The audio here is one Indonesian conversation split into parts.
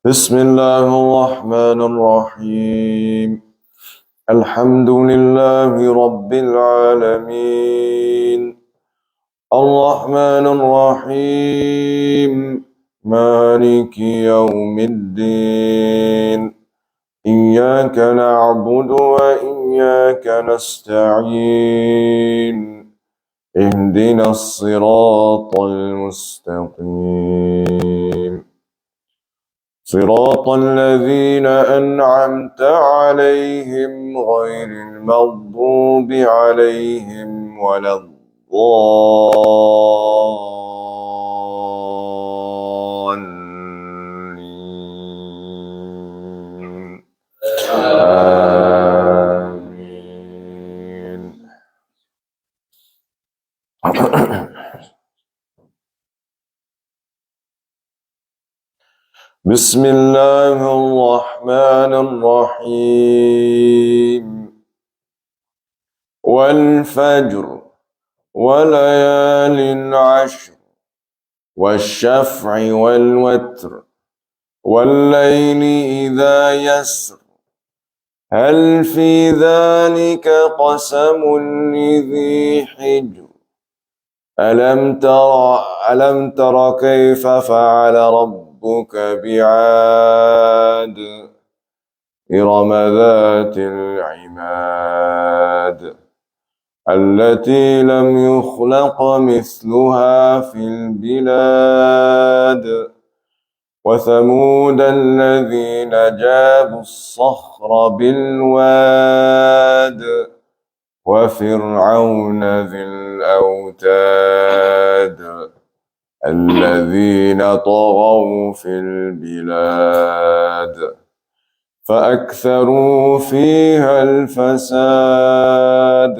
بسم الله الرحمن الرحيم. الحمد لله رب العالمين، الرحمن الرحيم، مالك يوم الدين. إياك نعبد وإياك نستعين، اهدنا الصراط المستقيم، صراط الذين أنعمت عليهم غير المغضوب عليهم ولا الضالين. آمين. بسم الله الرحمن الرحيم. والفجر وليال عشر والشفع والوتر والليل إذا يسر هل في ذلك قسم لذي حجر ألم تر كيف فعل ربك بعاد إرم ذات العماد التي لم يخلق مثلها في البلاد وثمود الذين جابوا الصخر بالواد وفرعون ذي الأوتاد الذين طغوا في البلاد فأكثروا فيها الفساد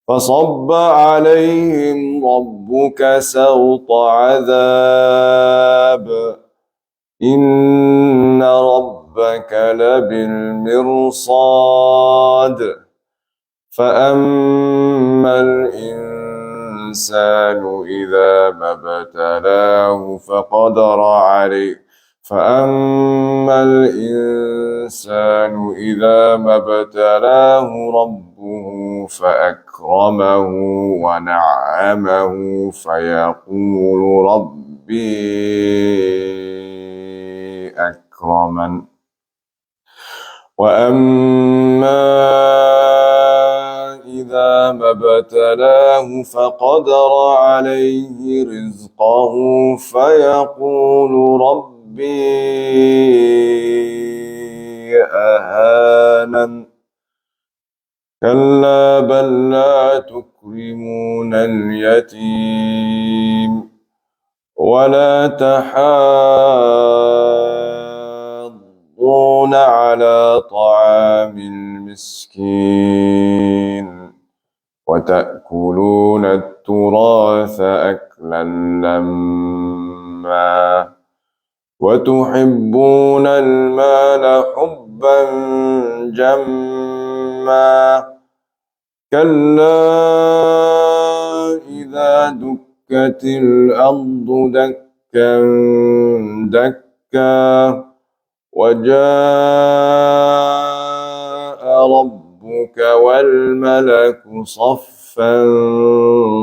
فصب عليهم ربك سوط عذاب إن ربك لبالمرصاد فأما الإنسان إذا ما ابتلاه فقدر عليه فأما الإنسان إذا ما ابتلاه ربه فأكرمه ونعمه فيقول ربي أكرمن وأما إذا ما ابتلاه فقدر عليه رزقه فيقول ربي أهانن كلا بل لا تكرمون اليتيم ولا تحاضون على طعام المسكين وتأكلون التراث أكلا لما وتحبون المال حبا جما كلا إذا دكت الأرض دكا دكا وجاء ربك والملك صفا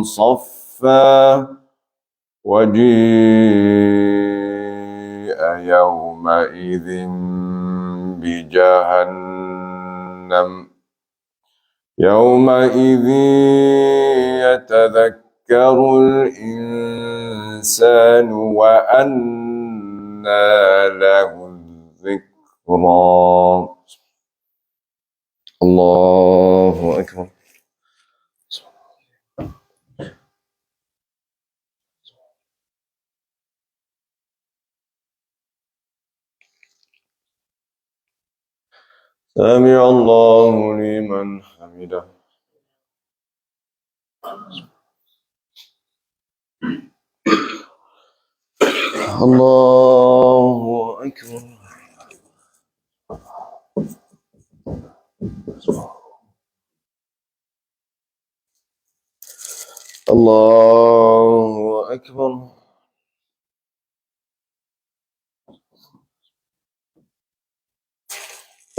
صفا وجيء يومئذ بجهنم يومئذ يتذكر الإنسان وأنى له الذكرى. الله أكبر. سمع الله لمن حمده. الله أكبر. الله أكبر.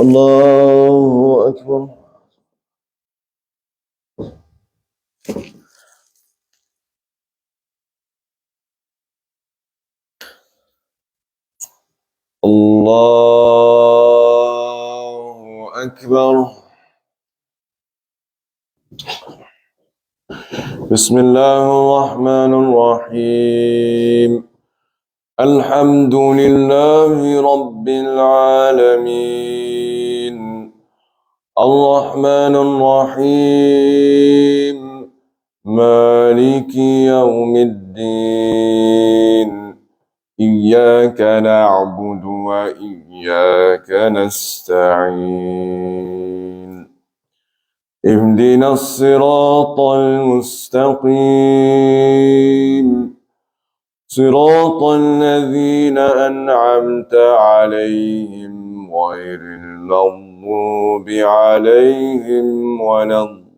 الله أكبر. الله أكبر. بسم الله الرحمن الرحيم. الحمد لله رب العالمين الرحمن الرحيم مالك يوم الدين إياك نعبد وإياك نستعين اهدنا الصراط المستقيم صراط الذين أنعمت عليهم غير المغضوب عليهم ولا الضالين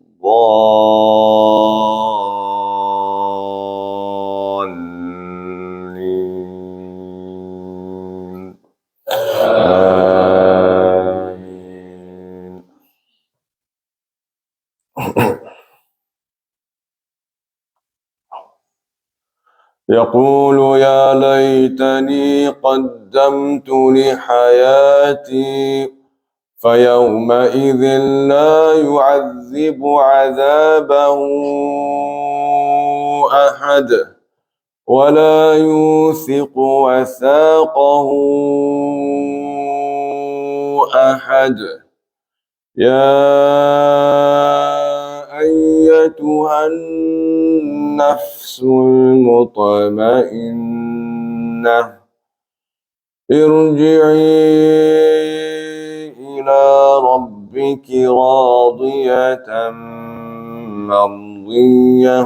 آمين. يقول يا ليتني قدمت لحياتي فيومئذ لا يعذب عذابه أحد ولا يوثق وثاقه أحد. يا أيتها النفس المطمئنة ارجعي إلى ربك راضية مرضية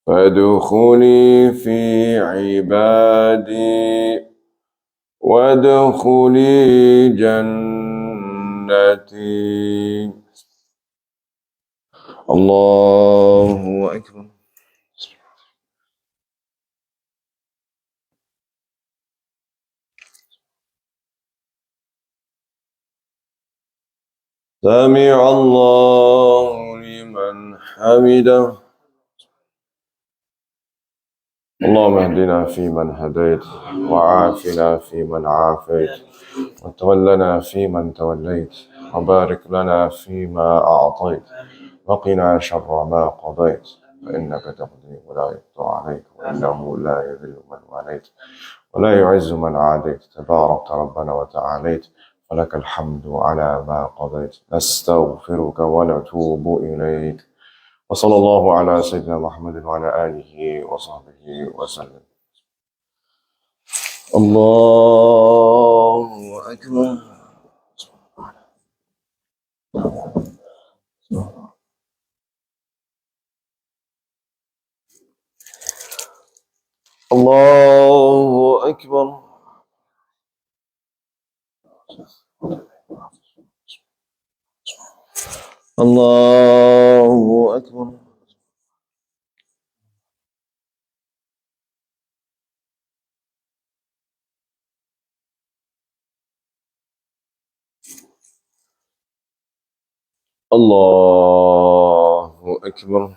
فادخلي في عبادي وادخلي جنتي. الله أكبر. سمع الله لمن حمده. اللهم اهدنا فيمن هديت وعافنا فيمن عافيت وتولنا فيمن توليت وبارك لنا فيما أعطيت وقنا شر ما قضيت فإنك تقضي ولا يقضى عليك وإنه لا يذل من واليت ولا يعز من عاديت تبارك ربنا وتعاليت ولك الحمد على ما قضيت نستغفرك ونتوب إليك وصلى الله على سيدنا محمد وعلى آله وصحبه وسلم. الله أكبر. الله أكبر. الله أكبر. الله أكبر.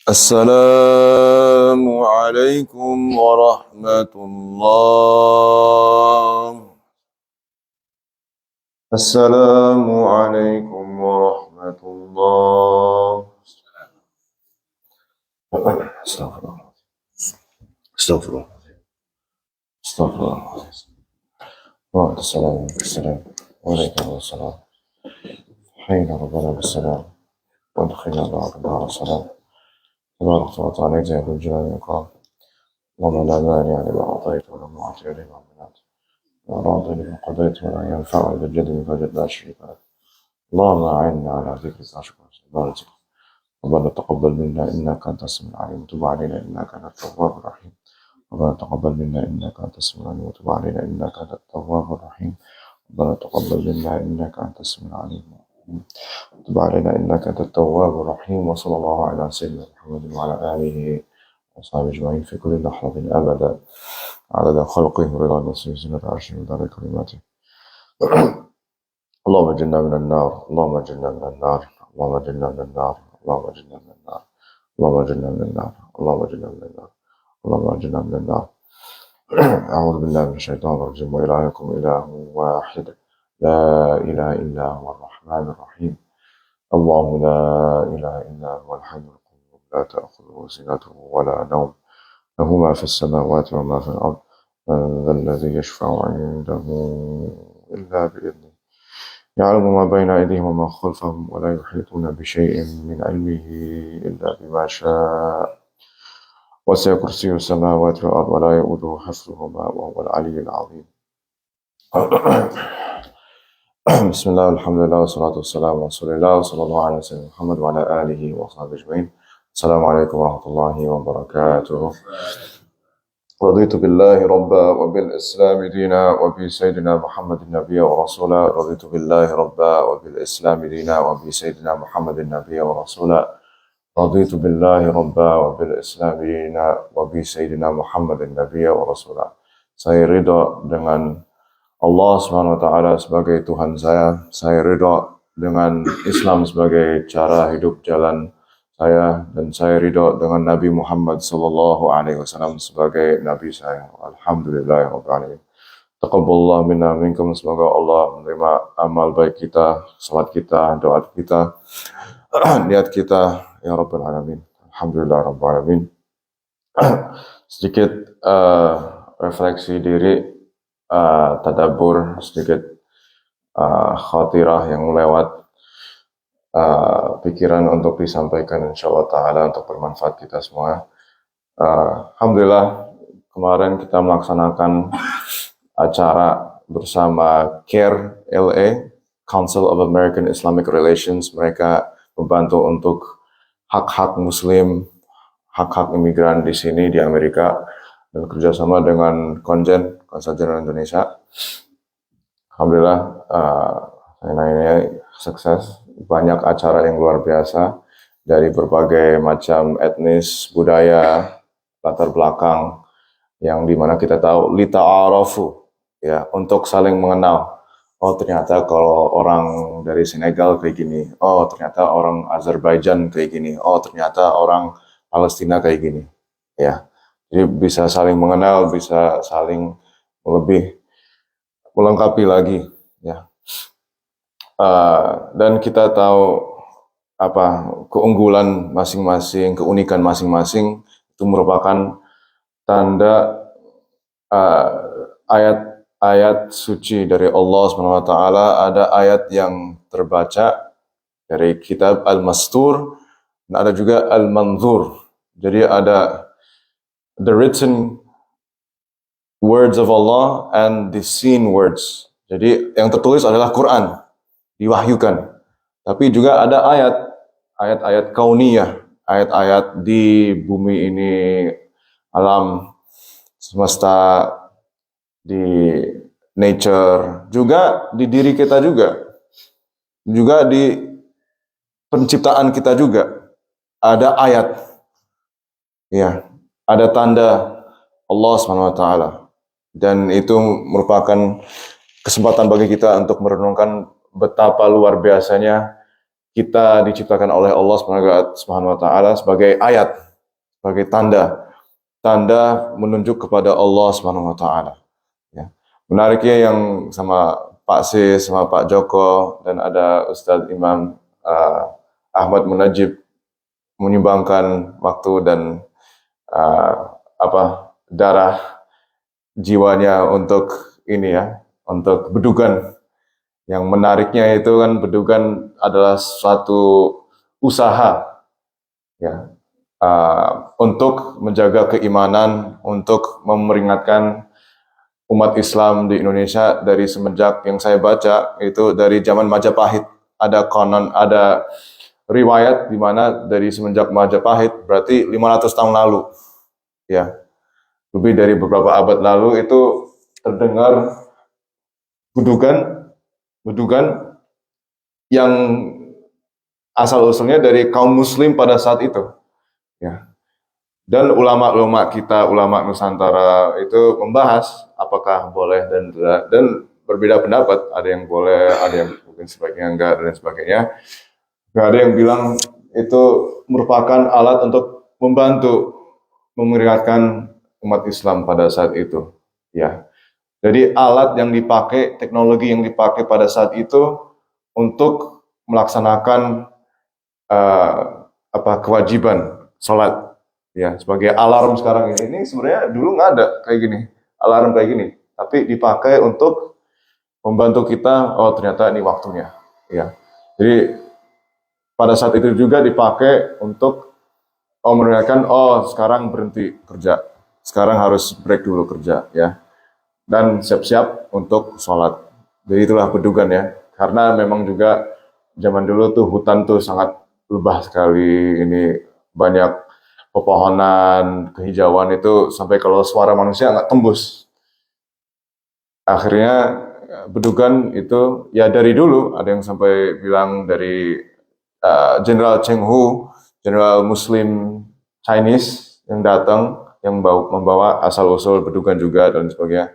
السلام عليكم ورحمة الله. السلام عليكم ورحمة الله. استغفر الله. استغفر الله. Astagfirullah. Waalaikumsalam. Waalaikumsalam. Hayna rabbana bissalam. وادخلنا النار السلام. تبارك وتعالى يا ذو الجلال والإكرام. اللهم لا مانع لما أعطيت ولا معطي لما منعت. لا راضي لما قضيت ولا ينفع ذا الجد منك جد لا شريك له. اللهم أعنا على ذكرك وشكرك وعبادتك. ربنا تقبل منا إنك أنت السميع العليم وتب علينا إنك أنت التواب الرحيم. ربنا تقبل منا إنك أنت السميع العليم وتب علينا إنك أنت التواب الرحيم. ربنا تقبل منا إنك أنت السميع العليم وتب علينا إنك أنت التواب الرحيم. وصلى الله على سيدنا محمد وعلى آله وصحبه أجمعين في كل لحظة أبدا عدد خلقه ورضا نفسه وزنة عرشه ودار كلماته. اللهم اجرنا من النار. اللهم اجرنا من النار. اللهم اجرنا من النار. اللهم اجرنا من النار. اللهم اجرنا من النار. اللهم اجرنا من النار. اللهم اجرنا من النار. أعوذ بالله من الشيطان الرجيم. وإلهكم إله واحد لا إله إلا هو الرحمن الرحيم. الله لا إله إلا هو الحي القيوم لا تأخذه سنة ولا نوم له ما في السماوات وما في الأرض. من ذا الذي يشفع عنده إلا بإذنه يعلم ما بين أيديهم وما خلفهم ولا يحيطون بشيء من علمه إلا بما شاء وسع كرسيه السماوات والأرض ولا يؤوده حفظهما وهو العلي العظيم. بسم الله والحمد لله والصلاة والسلام على رسول الله وصلى الله على سيدنا محمد وعلى آله وصحبه أجمعين. السلام عليكم ورحمة الله وبركاته. رضيت بالله ربا وبالإسلام دينا وبسيدنا محمد النبي ورسولا. رضيت بالله ربا وبالإسلام دينا وبسيدنا محمد النبي ورسولا. رضيت بالله ربا وبالإسلام دينا وبسيدنا محمد النبي ورسولا. Saya ridha dengan Allah Subhanahu wa taala sebagai Tuhan saya. Saya ridha dengan Islam sebagai cara hidup jalan saya, dan saya ridha dengan Nabi Muhammad sallallahu alaihi wasallam sebagai nabi saya. Alhamdulillahirabbil alamin. Taqabbalallahu minna minkum. Semoga Allah menerima amal baik kita, salat kita, doa kita, niat kita ya rabbal alamin. Alhamdulillahirabbil alamin. Sedikit refleksi diri, tadabbur, sedikit khatirah yang lewat, pikiran untuk disampaikan insyaallah ta'ala untuk bermanfaat kita semua. Alhamdulillah kemarin kita melaksanakan acara bersama CARE LA, Council of American Islamic Relations. Mereka membantu untuk hak-hak muslim, hak-hak imigran di sini di Amerika, dan kerjasama dengan Konjen, Konsul Jenderal Indonesia. Alhamdulillah, ini sukses. Banyak acara yang luar biasa dari berbagai macam etnis, budaya, latar belakang, yang dimana kita tahu lita'arafu, ya, untuk saling mengenal. Oh ternyata kalau orang dari Senegal kayak gini, oh ternyata orang Azerbaijan kayak gini, oh ternyata orang Palestina kayak gini, ya. Jadi bisa saling mengenal, bisa saling lebih melengkapi lagi, ya. Dan kita tahu apa keunggulan masing-masing, keunikan masing-masing itu merupakan tanda ayat-ayat suci dari Allah SWT. Ada ayat yang terbaca dari kitab Al-Mastur, dan ada juga Al-Manzur. Jadi ada the written words of Allah and the seen words. Jadi yang tertulis adalah Quran, diwahyukan. Tapi juga ada ayat-ayat kauniyah, ayat-ayat di bumi ini, alam semesta, di nature, juga di diri kita juga di penciptaan kita juga ada ayat, ya, ada tanda Allah SWT, dan itu merupakan kesempatan bagi kita untuk merenungkan betapa luar biasanya kita diciptakan oleh Allah SWT sebagai ayat, sebagai tanda menunjuk kepada Allah SWT. Ya. Menariknya yang sama Pak Sis, sama Pak Joko, dan ada Ustadz Imam Ahmad Munajib menyumbangkan waktu dan darah jiwanya untuk ini ya, untuk bedugan. Yang menariknya itu kan bedugan adalah suatu usaha ya, untuk menjaga keimanan, untuk memperingatkan umat Islam di Indonesia dari semenjak yang saya baca itu dari zaman Majapahit. Ada konon, ada riwayat di mana dari semenjak Majapahit berarti 500 tahun lalu ya, lebih dari beberapa abad lalu itu terdengar bedugan yang asal-usulnya dari kaum muslim pada saat itu ya. Dan ulama-ulama kita, ulama Nusantara itu membahas apakah boleh dan tidak, dan berbeda pendapat. Ada yang boleh, ada yang mungkin sebaiknya enggak, dan sebagainya. Nggak ada yang bilang itu merupakan alat untuk membantu memperingatkan umat Islam pada saat itu. Ya, jadi alat yang dipakai, teknologi yang dipakai pada saat itu untuk melaksanakan kewajiban sholat. Ya, sebagai alarm sekarang ini sebenarnya dulu nggak ada kayak gini, alarm kayak gini, tapi dipakai untuk membantu kita. Oh, ternyata ini waktunya. Ya, jadi pada saat itu juga dipakai untuk memperingatkan, oh sekarang berhenti kerja, sekarang harus break dulu kerja ya, dan siap-siap untuk sholat. Jadi itulah bedugan ya, karena memang juga zaman dulu tuh hutan tuh sangat lebah sekali, ini banyak pepohonan, kehijauan itu sampai kalau suara manusia nggak tembus. Akhirnya bedugan itu ya dari dulu ada yang sampai bilang dari Jenderal Cheng Hu, Jenderal Muslim Chinese yang datang, yang membawa asal-usul bedugan juga dan sebagainya.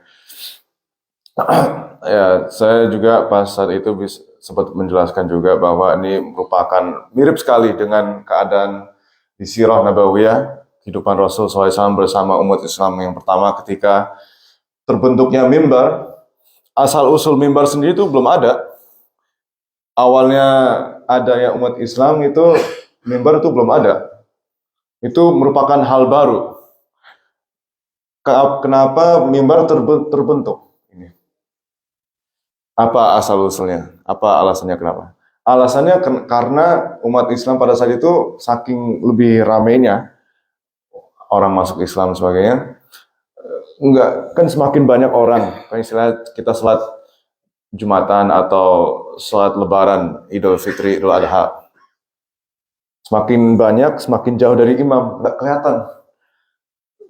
Ya, saya juga pas saat itu sempat menjelaskan juga bahwa ini merupakan mirip sekali dengan keadaan di Sirah Nabawiyah, kehidupan Rasul SAW bersama umat Islam yang pertama ketika terbentuknya mimbar. Asal-usul mimbar sendiri itu belum ada. Awalnya adanya umat Islam itu mimbar itu belum ada. Itu merupakan hal baru. Kenapa mimbar terbentuk? Apa asal-usulnya? Apa alasannya kenapa? Alasannya karena umat Islam pada saat itu saking lebih ramainya orang masuk Islam sebagainya, enggak kan semakin banyak orang, kan istilah kita sholat Jumatan atau sholat Lebaran, Idul Fitri, Idul Adha, semakin banyak, semakin jauh dari imam, nggak kelihatan.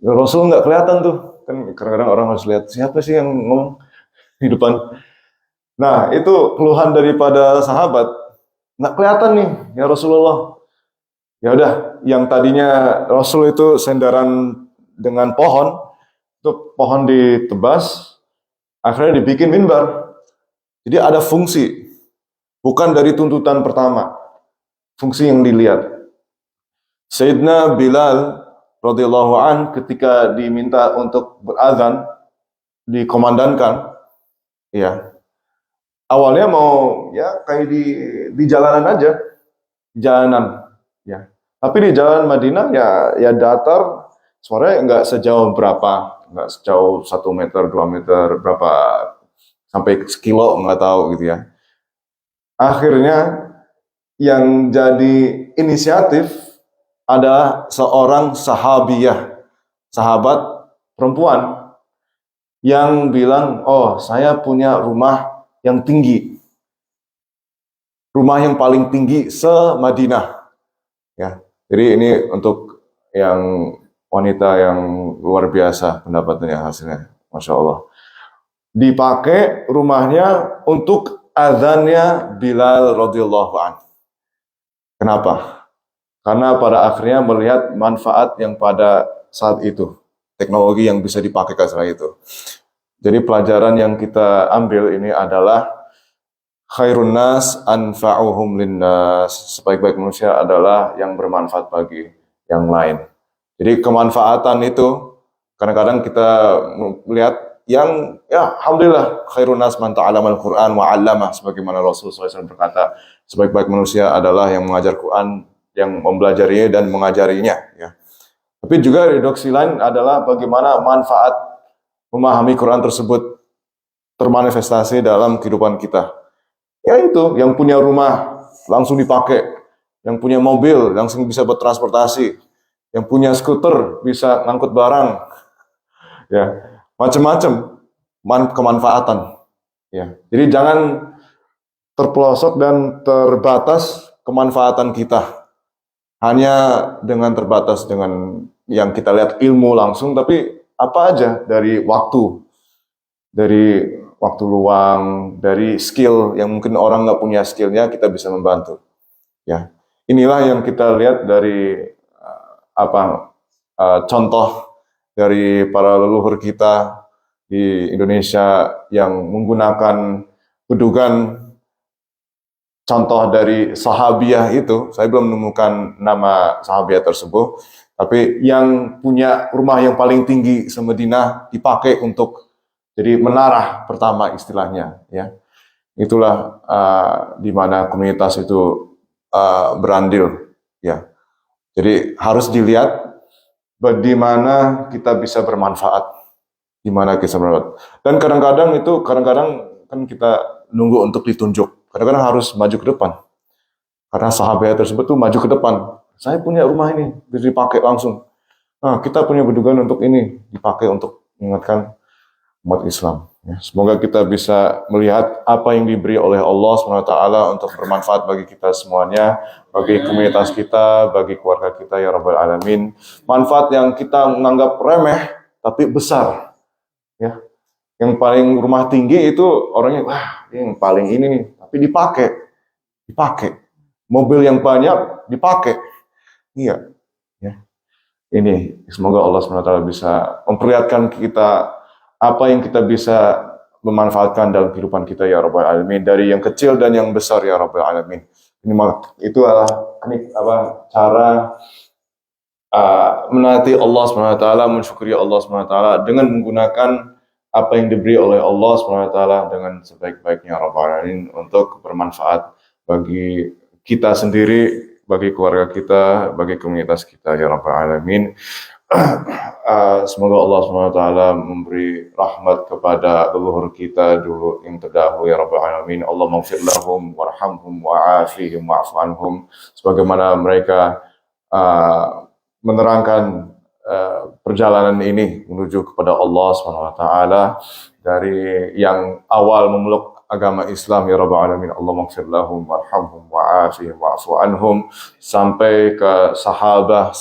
Rasul nggak kelihatan tuh, kan kadang-kadang orang harus lihat siapa sih yang ngomong di depan. Nah itu keluhan daripada sahabat, nggak kelihatan nih ya Rasulullah. Ya udah, yang tadinya Rasul itu sendaran dengan pohon, itu pohon ditebas, akhirnya dibikin mimbar. Jadi ada fungsi, bukan dari tuntutan pertama, fungsi yang dilihat. Sayyidina Bilal radhiyallahu an ketika diminta untuk berazan, dikomandankan, ya awalnya mau ya kayak di jalanan aja, jalanan, ya. Tapi di jalan Madinah ya datar, suaranya nggak sejauh berapa, nggak sejauh 1 meter, 2 meter, berapa sampai sekilo nggak tahu gitu ya. Akhirnya yang jadi inisiatif adalah seorang sahabiyah, sahabat perempuan yang bilang, oh saya punya rumah yang tinggi, rumah yang paling tinggi se-Madinah. Ya, jadi ini untuk yang wanita yang luar biasa pendapatannya hasilnya, Masya Allah. Dipakai rumahnya untuk azannya Bilal radhiyallahu anhu. Kenapa? Karena pada akhirnya melihat manfaat yang pada saat itu, teknologi yang bisa dipakai setelah itu. Jadi pelajaran yang kita ambil ini adalah khairun nas anfa'uhum linnas. Sebaik-baik manusia adalah yang bermanfaat bagi yang lain. Jadi kemanfaatan itu kadang-kadang kita melihat yang ya alhamdulillah khairun nas man ta'allama al-Qur'an wa 'allamah, sebagaimana Rasulullah SAW berkata, sebaik-baik manusia adalah yang mengajar Quran, yang mempelajarinya dan mengajarinya ya. Tapi juga reduksi lain adalah bagaimana manfaat memahami Quran tersebut termanifestasi dalam kehidupan kita? Ya itu, yang punya rumah langsung dipakai, yang punya mobil langsung bisa bertransportasi, yang punya skuter bisa ngangkut barang, ya macam-macam kemanfaatan. Ya, jadi jangan terpelosok dan terbatas kemanfaatan kita hanya dengan terbatas dengan yang kita lihat ilmu langsung, tapi apa aja dari waktu luang, dari skill yang mungkin orang nggak punya skillnya, kita bisa membantu. Ya, inilah yang kita lihat dari contoh dari para leluhur kita di Indonesia yang menggunakan pedoman. Contoh dari sahabiah itu, saya belum menemukan nama sahabiah tersebut, tapi yang punya rumah yang paling tinggi se-Madinah dipakai untuk jadi menara pertama istilahnya, ya. Itulah di mana komunitas itu berandil, ya. Jadi harus dilihat bagaimana kita bisa bermanfaat, Dan kadang-kadang kan kita nunggu untuk ditunjuk. Kadang-kadang harus maju ke depan. Karena sahabat tersebut tuh maju ke depan. Saya punya rumah ini, bisa dipakai langsung. Nah, kita punya pedoman untuk ini, dipakai untuk mengingatkan umat Islam. Ya, semoga kita bisa melihat apa yang diberi oleh Allah SWT untuk bermanfaat bagi kita semuanya, bagi komunitas kita, bagi keluarga kita, ya Rabbal Alamin. Manfaat yang kita menganggap remeh, tapi besar. Ya, yang paling rumah tinggi itu orangnya, wah, yang paling ini nih, tapi dipakai. Mobil yang banyak dipakai. Iya, ya. Ini semoga Allah SWT bisa memperlihatkan kita apa yang kita bisa memanfaatkan dalam kehidupan kita, ya Rabbal Alamin, dari yang kecil dan yang besar, ya Rabbal Alamin. Itu adalah cara menaati Allah SWT, mensyukuri Allah SWT dengan menggunakan apa yang diberi oleh Allah SWT dengan sebaik-baiknya, Rabbal Alamin, untuk bermanfaat bagi kita sendiri, bagi keluarga kita, bagi komunitas kita, ya Rabbal Alamin. Semoga Allah SWT memberi rahmat kepada leluhur kita dulu yang terdahulu, ya Rabbal Alamin. Allah maghfir lahum warhamhum wa'afihim wa'fu anhum, sebagaimana mereka menerangkan perjalanan ini menuju kepada Allah SWT dari yang awal memeluk agama Islam, ya Rabbal Alamin. Allah maghfir lahum warhamhum wa'afihim wa'fu anhum, sampai ke sahabat,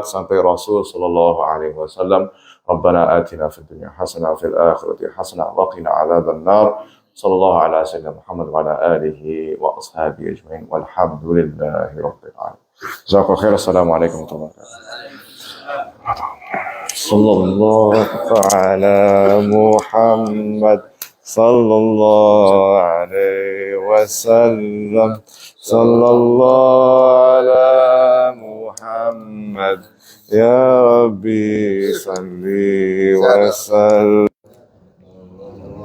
sampai Rasul sallallahu alaihi wasallam. Rabbana atina fid dunya hasanah wa fil akhirati hasanah wa qina adzaban nar. Sallallahu ala sayyidina Muhammad wa ala alihi wa ashabihi ajma'in walhamdulillahi rabbil alamin. Jazakallahu khairan. Assalamualaikum warahmatullahi wabarakatuh. Sallallahu ala Muhammad sallallahu alaihi wasallam. Sallallahu ala Muhammad ya Rabbi salli wa sallam.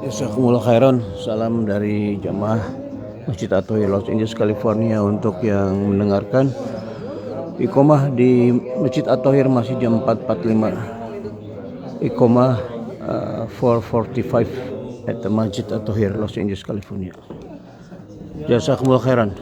Jazakumullah khairan. Salam dari jamaah Masjid At-Tahir Los Angeles, California. Untuk yang mendengarkan, iqomah di Masjid At-Tahir masih jam 4.45. Iqomah 4:45 at the Masjid At-Tahir Los Angeles, California. Jazakumullah khairan.